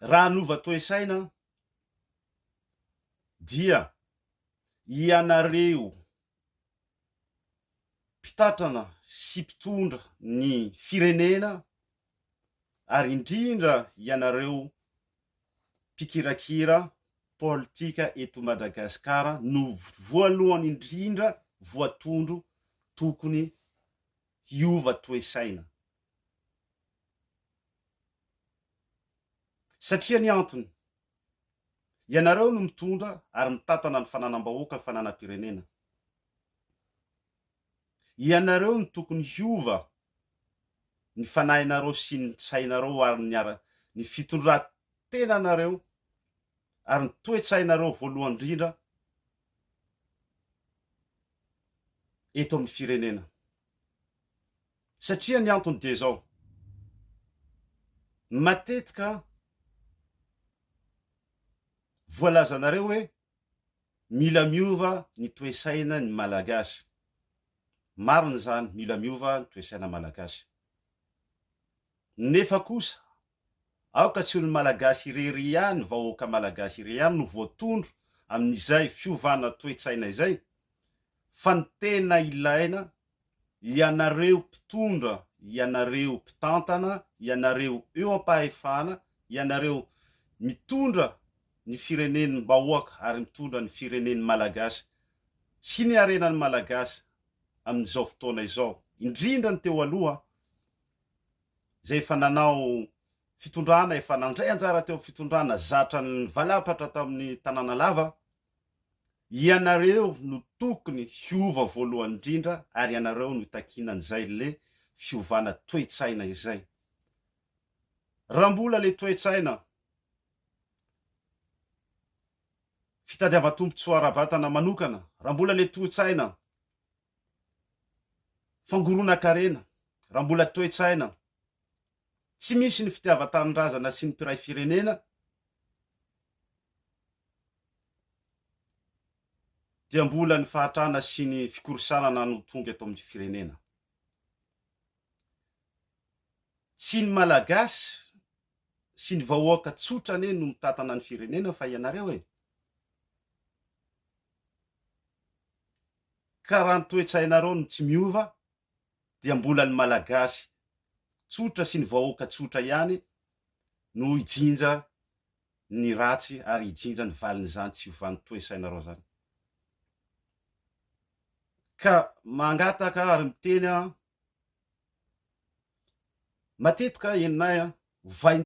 raha nova toe-tsaina dia ianareo mpitatrana sy mpitondra ny firenena ary indrindra ianareo mpikirakira politika eto Madagasikara no voalohany indrindra voatondro tokony hiova toe-tsaina. Satria ny antony, ianareo no mitondra ary mitantana ny fananam-bahoaka, ny fananam-pirenena. Ianareo no tokony hiova ny fanahinareo sy ny tsainareo ary ny fitondran-tenanareo ary ny toe-tsainareo voalohany indrindra eto amin'ny firenena. Satria ny antony dia zao, matetika voalazanareo hoe mila miova ny toe-tsaina ny malagasy. Marina zany, mila miova ny toe-tsaina malagasy. Nefa kosa aoka tsy ho ny malagasy irery ihany, vahoaka malagasy irery ihany no voatondro amin'izay fiovana toe-tsaina izay, fa ny tena ilaina ianareo mpitondra, ianareo mpitantana, ianareo eo am-pahefana, ianareo mitondra ny firenen'ny bahoaka ary mitondra ny firenen'ny malagasy sy ny harenan'ny malagasy amin'izao fotoana izao. Indrindra ny teo aloha, zay efa nanao fitondrana, efa nandray anjara teo fitondrana, zatra ny valapatra tamin'ny tanàna lava, ianareo no tokony hiova voalohany indrindra ary ianareo no takinan'izay le fiovana toe-tsaina izay. Raha mbola le toe-tsaina fitadiavan-tombotsoa ara-batana manokana, raha mbola le toe-tsaina fangoronan-karena, raha mbola toe-tsaina tsy misy ny fitiavan-tanindrazana sy ny mpiray firenena, dia mbola ny fahatrana sy ny fikorosanana no tonga eto amin'ny firenena. Tsy ny malagasy sy ny vahoaka tsotra ane no mitantana ny firenena fa ianareo e. Ka raha ny toe-tsainareo no tsy miova, dia mbola ny malagasy tsotra sy ny vahoaka tsotra ihany no hijinja ny ratsy ary hijinja ny valin'izany tsy hiovan'ny toe-tsainareo zany. Ka mangataka ary miteny matetika eninay